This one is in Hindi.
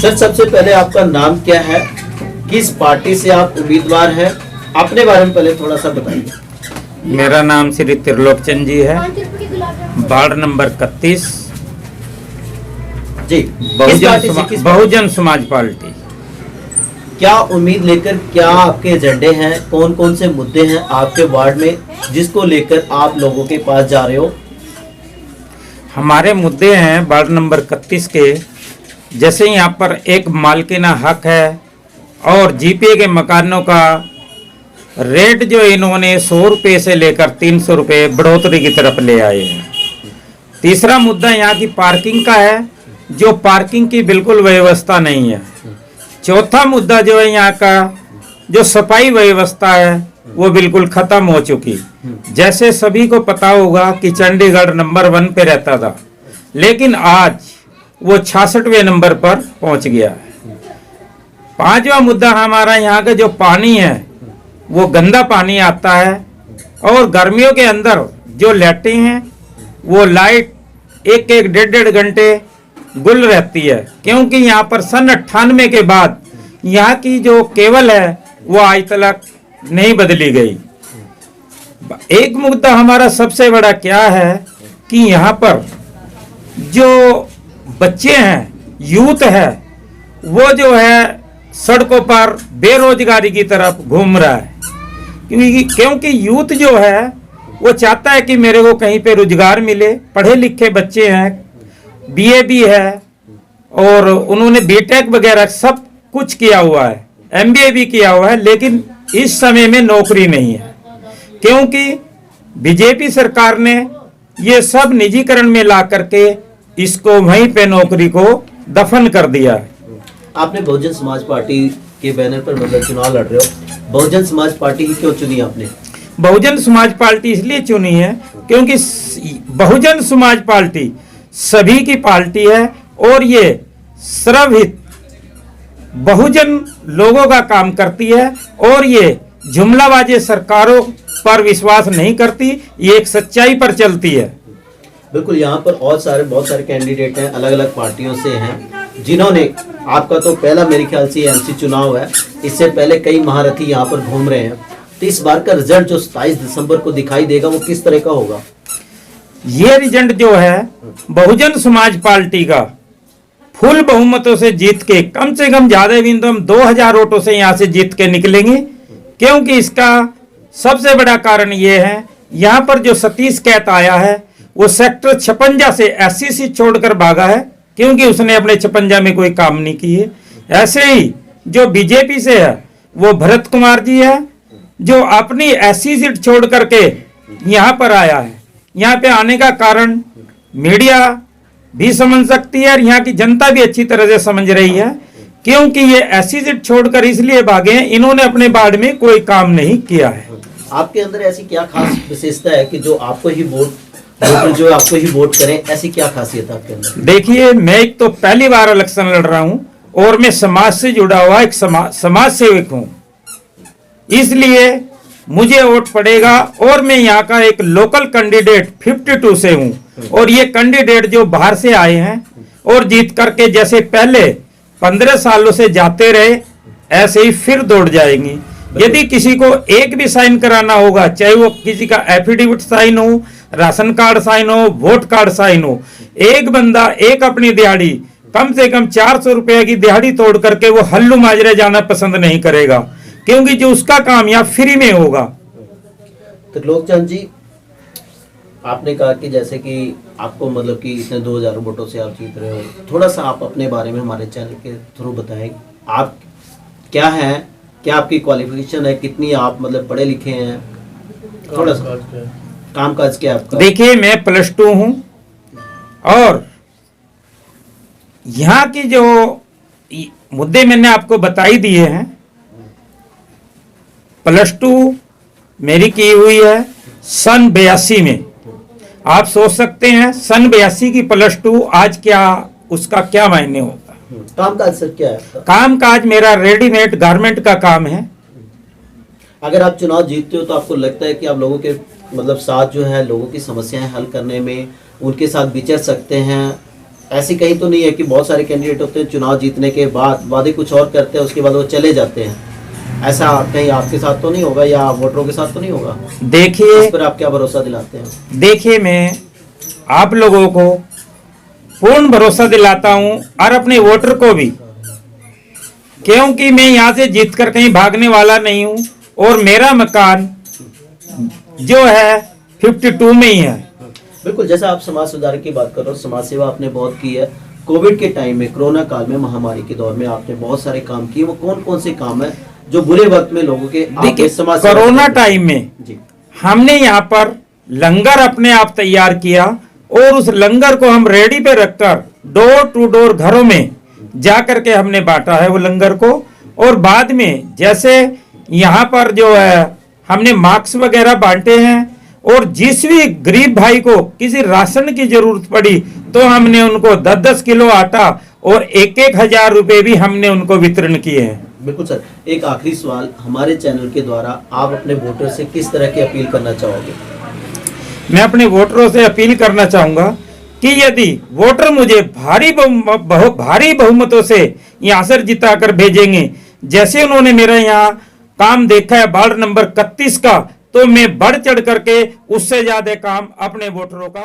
सर, सबसे पहले आपका नाम क्या है, किस पार्टी से आप उम्मीदवार हैं, अपने बारे में पहले थोड़ा सा बताइए। मेरा नाम श्री त्रिलोकचंद जी है, वार्ड नंबर 31 जी। बहुजन समाज पार्टी। क्या उम्मीद लेकर, क्या आपके एजेंडे हैं, कौन कौन से मुद्दे हैं आपके वार्ड में जिसको लेकर आप लोगों के पास जा रहे हो? हमारे मुद्दे हैं वार्ड नंबर 31 के, जैसे यहाँ पर एक मालकिना हक है और जीपीए के मकानों का रेट जो इन्होंने 100 रुपये से लेकर 300 रुपये बढ़ोतरी की तरफ ले आए हैं। तीसरा मुद्दा यहाँ की पार्किंग का है, जो पार्किंग की बिल्कुल व्यवस्था नहीं है। चौथा मुद्दा जो है यहाँ का जो सफाई व्यवस्था है वो बिल्कुल खत्म हो चुकी। जैसे सभी को पता होगा कि चंडीगढ़ नंबर 1 पे रहता था, लेकिन आज वो 66वें नंबर पर पहुंच गया है। पांचवा मुद्दा हमारा यहाँ का जो पानी है वो गंदा पानी आता है, और गर्मियों के अंदर जो लैट्रिन हैं वो लाइट एक एक डेढ़ घंटे गुल रहती है, क्योंकि यहाँ पर सन 98 के बाद यहाँ की जो केबल है वो आज तक नहीं बदली गई। एक मुद्दा हमारा सबसे बड़ा क्या है कि यहाँ पर जो बच्चे हैं, यूथ है, वो जो है सड़कों पर बेरोजगारी की तरफ घूम रहा है, क्योंकि यूथ जो है वो चाहता है कि मेरे को कहीं पे रोजगार मिले। पढ़े लिखे बच्चे हैं, बीए भी है और उन्होंने बीटेक वगैरह सब कुछ किया हुआ है, एमबीए भी किया हुआ है, लेकिन इस समय में नौकरी नहीं है, क्योंकि बीजेपी सरकार ने ये सब निजीकरण में ला करके इसको वहीं पे नौकरी को दफन कर दिया है। आपने बहुजन समाज पार्टी के बैनर पर मतलब चुनाव लड़ रहे हो, बहुजन समाज पार्टी ही क्यों चुनी आपने? बहुजन समाज पार्टी इसलिए चुनी है क्योंकि बहुजन समाज पार्टी सभी की पार्टी है और ये सर्वहित बहुजन लोगों का काम करती है, और ये जुमलाबाजी सरकारों पर विश्वास नहीं करती, ये एक सच्चाई पर चलती है। बिल्कुल, यहाँ पर बहुत सारे कैंडिडेट हैं, अलग अलग पार्टियों से हैं, जिन्होंने, आपका तो पहला मेरे ख्याल से एमसी चुनाव है, इससे पहले कई महारथी यहाँ पर घूम रहे हैं, तो इस बार का रिजल्ट जो 27 दिसंबर को दिखाई देगा वो किस तरह का होगा? ये रिजल्ट जो है बहुजन समाज पार्टी का फुल बहुमतों से जीत के, कम से कम ज्यादा भी तो हम 2000 वोटों से यहाँ से जीत के निकलेंगे, क्योंकि इसका सबसे बड़ा कारण ये है, यहाँ पर जो सतीश कैत आया है वो सेक्टर 56 से एससी सीट छोड़कर भागा है, क्योंकि उसने अपने 56 में कोई काम नहीं किए। ऐसे ही जो बीजेपी से है वो भरत कुमार जी है, जो अपनी एससी सीट छोड़ करके यहाँ पर आया है। यहाँ पे आने का कारण मीडिया भी समझ सकती है और यहाँ की जनता भी अच्छी तरह से समझ रही है, क्योंकि ये एससी सीट छोड़कर इसलिए भागे हैं, इन्होंने अपने वार्ड में कोई काम नहीं किया है। आपके अंदर ऐसी क्या खास विशेषता है कि जो आपको ही आपको ही वोट करें, ऐसी क्या खासियत है आपके अंदर? देखिए, मैं एक तो पहली बार इलेक्शन लड़ रहा हूं और मैं समाज से जुड़ा हुआ एक समाज सेवक हूं, इसलिए मुझे वोट पड़ेगा। और मैं यहाँ का एक लोकल कैंडिडेट 52 से हूँ, और ये कैंडिडेट जो बाहर से आए हैं और जीत करके जैसे पहले 15 सालों से जाते रहे, ऐसे ही फिर दौड़ जाएंगी। यदि किसी को एक भी साइन कराना होगा, चाहे वो किसी का एफिडेविट साइन हो, राशन कार्ड साइन हो, वोट कार्ड साइन हो, एक बंदा एक अपनी दिहाड़ी कम से कम 400 रुपए की दिहाड़ी तोड़ करके वो हल्लू माजरे जाना पसंद नहीं करेगा, क्योंकि जो उसका काम यहाँ फ्री में होगा। त्रिलोकचंद जी, आपने कहा कि जैसे कि आपको मतलब कि इतने 2000 वोटों से आप जीत रहे हो, थोड़ा सा आप अपने बारे में हमारे चैनल के थ्रू बताएं, आप क्या हैं, क्या आपकी क्वालिफिकेशन है, कितनी आप मतलब पढ़े लिखे हैं, थोड़ा सा कामकाज क्या आपका? देखिए, मैं +2 हूं और यहाँ की जो मुद्दे मैंने आपको बताई दिए हैं, +2 मेरी की हुई है सन 82 में। आप सोच सकते हैं सन 82 की +2 आज क्या, उसका क्या मायने होगा। कामकाज सर क्या है आपका? कामकाज मेरा रेडीमेड गारमेंट का काम है। अगर आप चुनाव जीतते हो तो आपको लगता है कि आप लोगों के मतलब साथ जो है लोगों की समस्याएं हल करने में उनके साथ विचर सकते हैं, ऐसी कहीं तो नहीं है कि बहुत सारे कैंडिडेट होते हैं चुनाव जीतने के बाद वादे कुछ और करते हैं, उसके बाद वो चले जाते हैं, ऐसा कहीं आपके साथ तो नहीं होगा या वोटरों के साथ तो नहीं होगा? देखिए, इस पर आप क्या भरोसा दिलाते हैं? देखिए, मैं आप लोगों को पूर्ण भरोसा दिलाता हूं और अपने वोटर को भी, क्योंकि मैं यहां से जीत कर कहीं भागने वाला नहीं हूं और मेरा मकान जो है 52 में ही है। बिल्कुल, जैसा आप समाज सुधार की बात कर रहे हो, समाज सेवा आपने बहुत की है। कोविड के टाइम में, कोरोना काल में, महामारी के दौर में आपने बहुत सारे काम किए। वो कौन कौन से काम है जो बुरे वक्त में लोगों के देखिए, समाज सेवा कोरोना करते हैं? टाइम में जी, हमने यहाँ पर लंगर अपने आप तैयार किया और उस लंगर को हम रेडी पे रखकर डोर टू डोर घरों में जा करके हमने बांटा है वो लंगर को। और बाद में जैसे यहाँ पर जो है हमने मास्क वगैरह बांटे हैं और जिस भी गरीब भाई को किसी राशन की जरूरत पड़ी तो हमने उनको 10-10 किलो आटा और 1-1 हजार रुपए भी हमने उनको वितरण किए हैं। बिल्कुल सर। एक आखिरी सवाल, हमारे चैनल के द्वारा आप अपने वोटर से किस तरह की अपील करना चाहोगे? मैं अपने वोटरों से अपील करना चाहूंगा कि यदि वोटर मुझे भारी बहुमतों से यहाँ से जिताकर भेजेंगे, जैसे उन्होंने मेरा यहाँ काम देखा है वार्ड नंबर 31 का, तो मैं बढ़ चढ़ करके उससे ज्यादा काम अपने वोटरों का